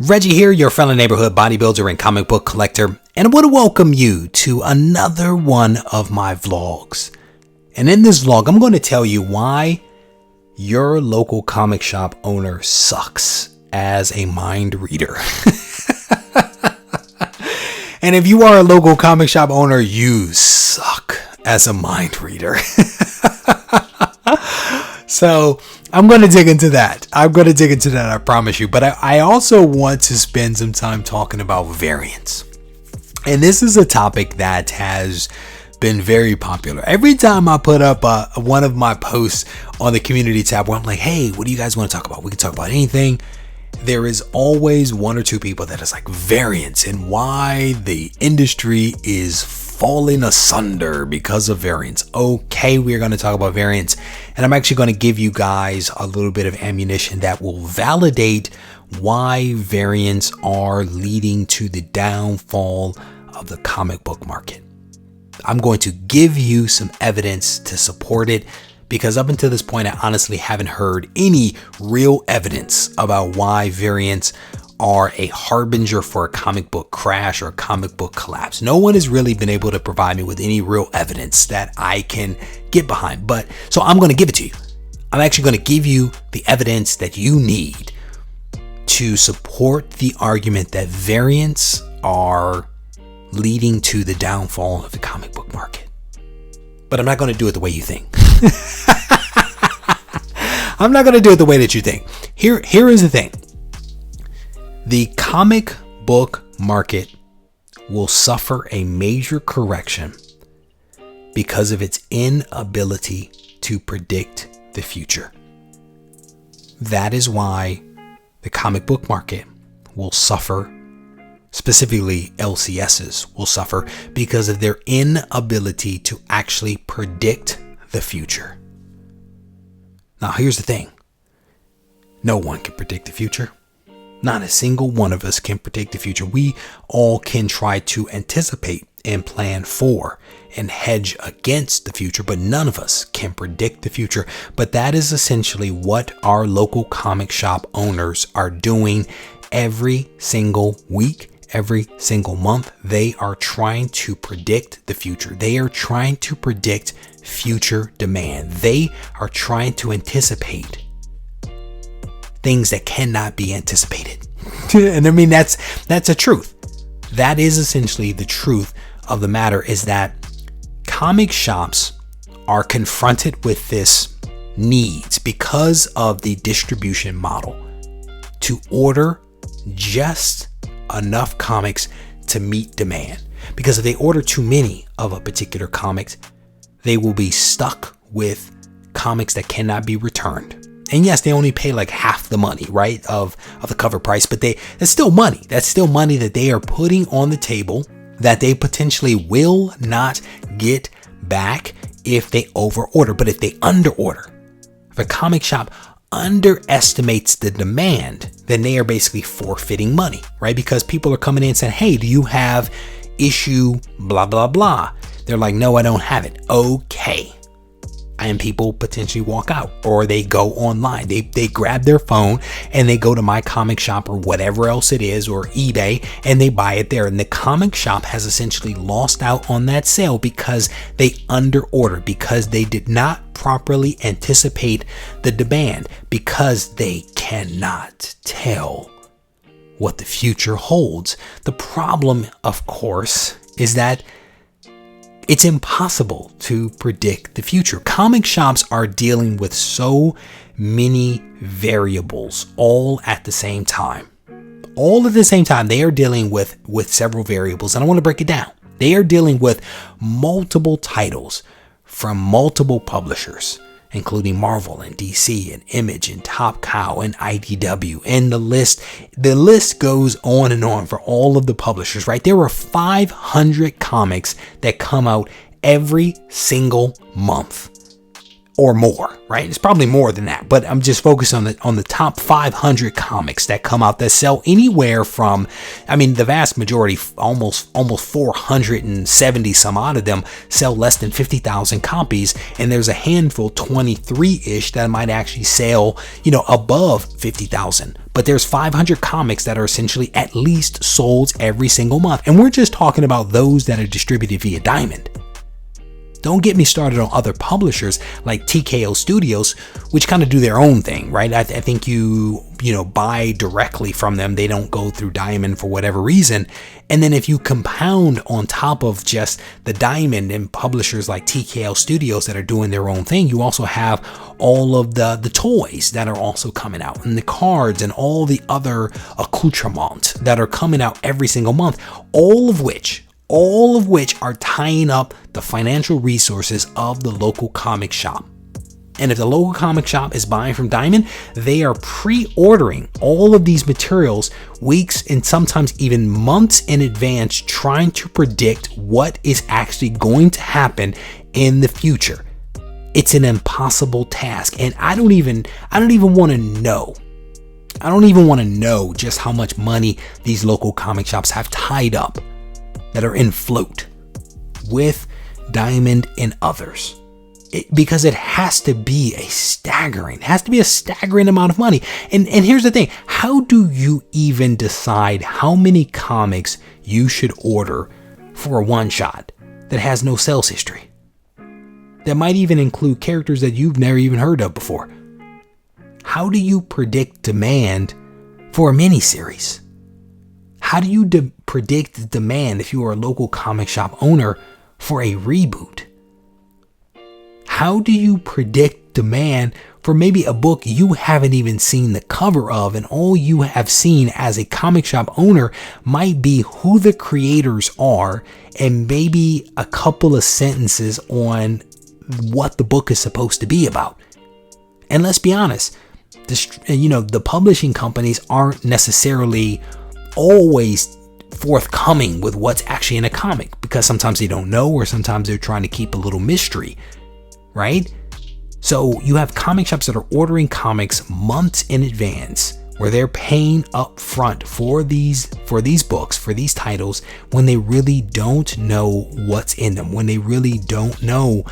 Reggie here, your fellow neighborhood bodybuilder and comic book collector, and I want to welcome you to another one of my vlogs. And in this vlog, I'm going to tell you why your local comic shop owner sucks as a mind reader. And if you are a local comic shop owner, you suck as a mind reader. So I'm going to dig into that. I promise you. But I also want to spend some time talking about variants. And this is a topic that has been very popular. Every time I put up one of my posts on the community tab where I'm like, hey, what do you guys want to talk about? We can talk about anything. There is always one or two people that is like variants and why the industry is falling asunder because of variants. Okay, we're going to talk about variants, and I'm actually going to give you guys a little bit of ammunition that will validate why variants are leading to the downfall of the comic book market. I'm going to give you some evidence to support it, because up until this point, I honestly haven't heard any real evidence about why variants are a harbinger for a comic book crash or a comic book collapse. No one has really been able to provide me with any real evidence that I can get behind. So I'm going to give it to you. I'm actually going to give you the evidence that you need to support the argument that variants are leading to the downfall of the comic book market. But I'm not going to do it the way you think. I'm not going to do it the way that you think. Here is the thing. The comic book market will suffer a major correction because of its inability to predict the future. That is why the comic book market will suffer, specifically LCSs will suffer, because of their inability to actually predict the future. Now, here's the thing. No one can predict the future. Not a single one of us can predict the future. We all can try to anticipate and plan for and hedge against the future, but none of us can predict the future. But that is essentially what our local comic shop owners are doing every single week, every single month. They are trying to predict the future. They are trying to predict future demand. They are trying to anticipate things that cannot be anticipated. And I mean, that's a truth. That is essentially the truth of the matter, is that comic shops are confronted with this needs because of the distribution model to order just enough comics to meet demand. Because if they order too many of a particular comics, they will be stuck with comics that cannot be returned. And yes, they only pay like half the money, right, of the cover price, but that's still money. That's still money that they are putting on the table that they potentially will not get back if they overorder. But if they underorder, if a comic shop underestimates the demand, then they are basically forfeiting money, right? Because people are coming in and saying, hey, do you have issue blah, blah, blah? They're like, no, I don't have it. Okay. And people potentially walk out, or they go online. They grab their phone and they go to my comic shop or whatever else it is, or eBay, and they buy it there. And the comic shop has essentially lost out on that sale because they underordered, because they did not properly anticipate the demand, because they cannot tell what the future holds. The problem, of course, is that it's impossible to predict the future. Comic shops are dealing with so many variables all at the same time. All at the same time, they are dealing with several variables, and I want to break it down. They are dealing with multiple titles from multiple publishers, including Marvel and DC and Image and Top Cow and IDW, and the list goes on and on for all of the publishers, right? There are 500 comics that come out every single month. or more, right? It's probably more than that, but I'm just focused on the top 500 comics that come out that sell anywhere from, I mean, the vast majority, almost 470 some odd of them sell less than 50,000 copies, and there's a handful, 23-ish, that might actually sell, above 50,000. But there's 500 comics that are essentially at least sold every single month, and we're just talking about those that are distributed via Diamond. Don't get me started on other publishers like TKO Studios, which kind of do their own thing, right? I think you buy directly from them. They don't go through Diamond for whatever reason. And then if you compound on top of just the Diamond and publishers like TKO Studios that are doing their own thing, you also have all of the toys that are also coming out, and the cards and all the other accoutrements that are coming out every single month, all of which are tying up the financial resources of the local comic shop. And if the local comic shop is buying from Diamond, they are pre-ordering all of these materials weeks and sometimes even months in advance, trying to predict what is actually going to happen in the future. It's an impossible task, and I don't even want to know. I don't even want to know just how much money these local comic shops have tied up that are in float with Diamond and others, because it has to be a staggering amount of money. And here's the thing: how do you even decide how many comics you should order for a one shot that has no sales history, that might even include characters that you've never even heard of before? How do you predict demand for a miniseries? How do you predict the demand if you are a local comic shop owner for a reboot? How do you predict demand for maybe a book you haven't even seen the cover of, and all you have seen as a comic shop owner might be who the creators are and maybe a couple of sentences on what the book is supposed to be about? And let's be honest, the publishing companies aren't necessarily always forthcoming with what's actually in a comic, because sometimes they don't know, or sometimes they're trying to keep a little mystery, right? So you have comic shops that are ordering comics months in advance, where they're paying up front for these books, for these titles, when they really don't know what's in them, when they really don't know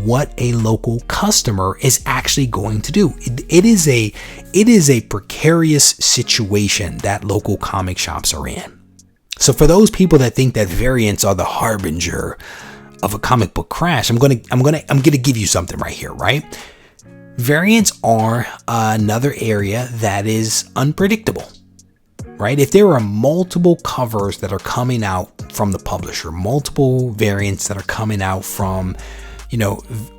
what a local customer is actually going to do. It is a precarious situation that local comic shops are in. So for those people that think that variants are the harbinger of a comic book crash, I'm gonna give you something right here, right? Variants are another area that is unpredictable, right? If there are multiple covers that are coming out from the publisher, multiple variants that are coming out from,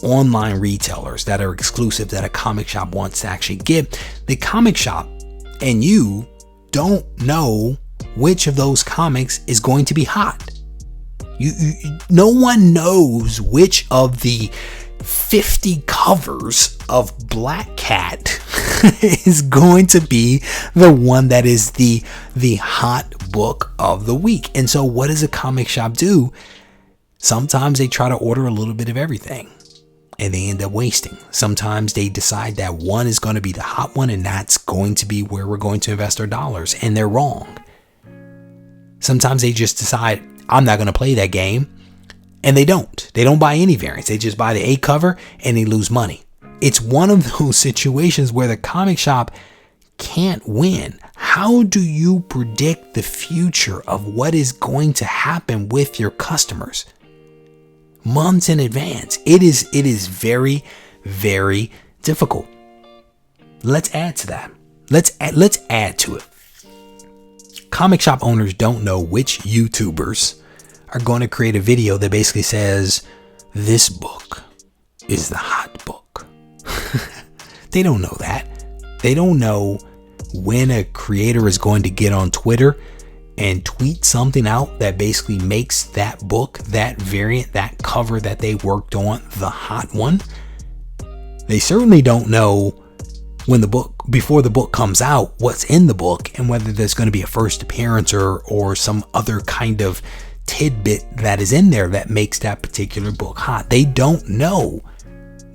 online retailers that are exclusive that a comic shop wants to actually get, the comic shop and you don't know which of those comics is going to be hot. No one knows which of the 50 covers of Black Cat is going to be the one that is the hot book of the week. And so what does a comic shop do? Sometimes they try to order a little bit of everything, and they end up wasting. Sometimes they decide that one is going to be the hot one, and that's going to be where we're going to invest our dollars, and they're wrong. Sometimes they just decide, I'm not going to play that game, and they don't. They don't buy any variants. They just buy the A cover, and they lose money. It's one of those situations where the comic shop can't win. How do you predict the future of what is going to happen with your customers months in advance? It is very, very difficult. Let's add to that. Let's add to it. Comic shop owners don't know which YouTubers are going to create a video that basically says, this book is the hot book. They don't know that. They don't know when a creator is going to get on Twitter and tweet something out that basically makes that book, that variant, that cover that they worked on, the hot one. They certainly don't know when before the book comes out, what's in the book, and whether there's going to be a first appearance or some other kind of tidbit that is in there that makes that particular book hot. They don't know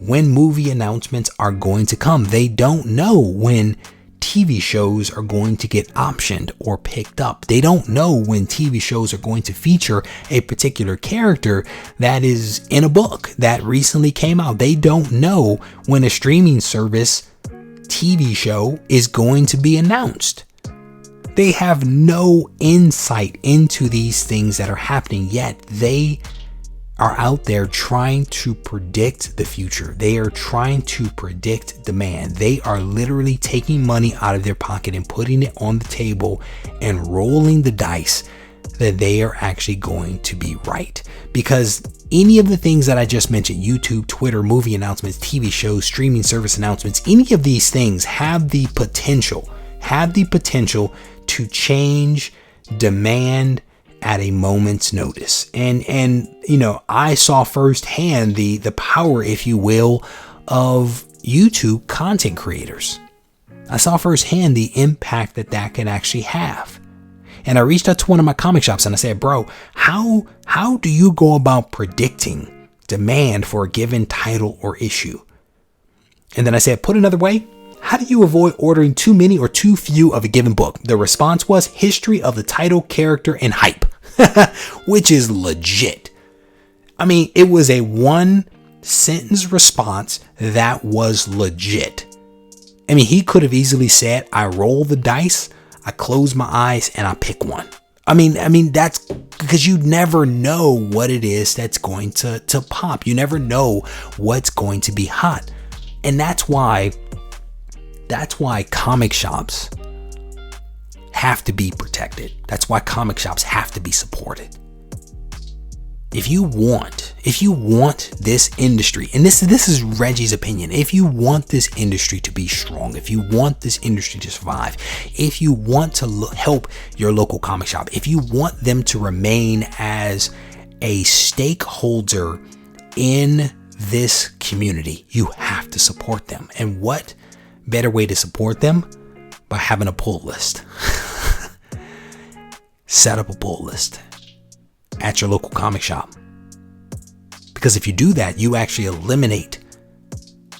when movie announcements are going to come. They don't know when TV shows are going to get optioned or picked up. They don't know when TV shows are going to feature a particular character that is in a book that recently came out. They don't know when a streaming service TV show is going to be announced. They have no insight into these things that are happening, yet they are out there trying to predict the future. They are trying to predict demand. They are literally taking money out of their pocket and putting it on the table and rolling the dice that they are actually going to be right. Because any of the things that I just mentioned, YouTube, Twitter, movie announcements, TV shows, streaming service announcements, any of these things have the potential to change demand at a moment's notice. And you know, I saw firsthand the power, if you will, of YouTube content creators. I saw firsthand the impact that can actually have. And I reached out to one of my comic shops and I said, bro, how do you go about predicting demand for a given title or issue? And then I said, put another way, how do you avoid ordering too many or too few of a given book? The response was history of the title, character, and hype, which is legit. I mean, it was a one sentence response that was legit. I mean, he could have easily said, I roll the dice, I close my eyes, and I pick one. I mean, that's because you never know what it is that's going to pop. You never know what's going to be hot. And that's why comic shops have to be protected. That's why comic shops have to be supported. If you want this industry, and this is Reggie's opinion, if you want this industry to be strong, if you want this industry to survive, if you want to help your local comic shop, if you want them to remain as a stakeholder in this community, you have to support them. And what better way to support them? By having a pull list. Set up a pull list at your local comic shop. Because if you do that, you actually eliminate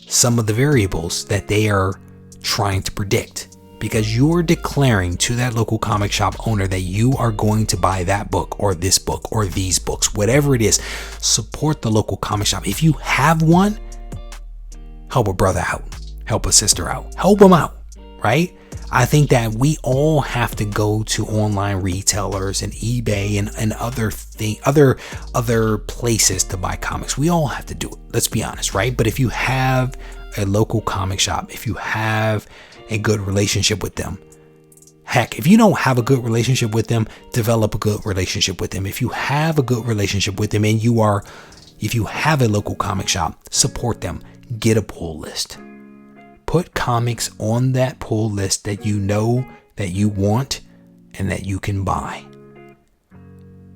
some of the variables that they are trying to predict. Because you're declaring to that local comic shop owner that you are going to buy that book or this book or these books, whatever it is. Support the local comic shop. If you have one, help a brother out, help a sister out, help them out, right? I think that we all have to go to online retailers and eBay and other places to buy comics. We all have to do it. Let's be honest, right? But if you have a local comic shop, if you have a good relationship with them, heck, if you don't have a good relationship with them, develop a good relationship with them. If you have a good relationship with them and if you have a local comic shop, support them. Get a pull list. Put comics on that pull list that you know that you want and that you can buy.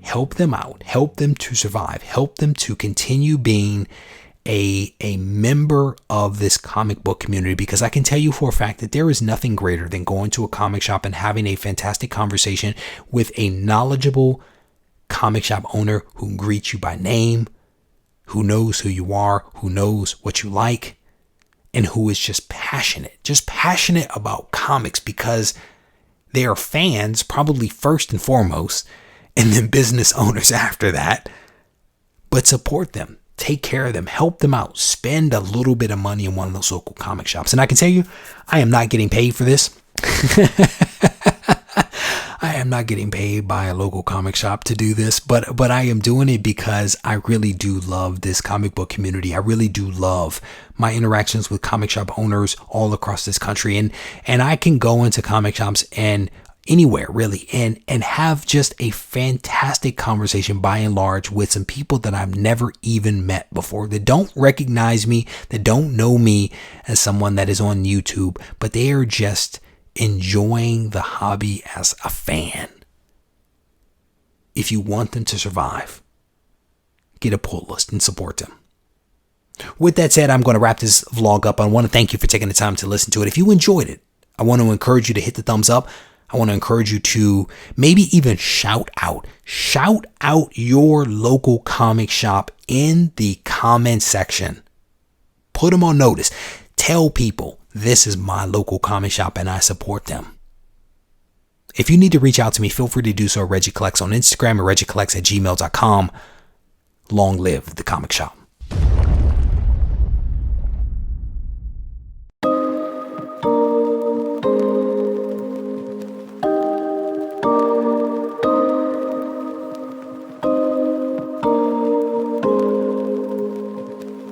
Help them out. Help them to survive. Help them to continue being a member of this comic book community, because I can tell you for a fact that there is nothing greater than going to a comic shop and having a fantastic conversation with a knowledgeable comic shop owner who greets you by name, who knows who you are, who knows what you like, and who is just passionate about comics because they are fans, probably first and foremost, and then business owners after that. But support them, take care of them, help them out, spend a little bit of money in one of those local comic shops. And I can tell you, I am not getting paid for this. I am not getting paid by a local comic shop to do this, but I am doing it because I really do love this comic book community. I really do love my interactions with comic shop owners all across this country. And I can go into comic shops and anywhere really and have just a fantastic conversation by and large with some people that I've never even met before, that don't recognize me, that don't know me as someone that is on YouTube, but they are just enjoying the hobby as a fan. If you want them to survive, get a pull list and support them. With that said, I'm going to wrap this vlog up. I want to thank you for taking the time to listen to it. If you enjoyed it, I want to encourage you to hit the thumbs up. I want to encourage you to maybe even shout out your local comic shop in the comment section. Put them on notice. Tell people this is my local comic shop and I support them. If you need to reach out to me, feel free to do so at Reggie Collects on Instagram or RegieCollects@gmail.com. Long live the comic shop.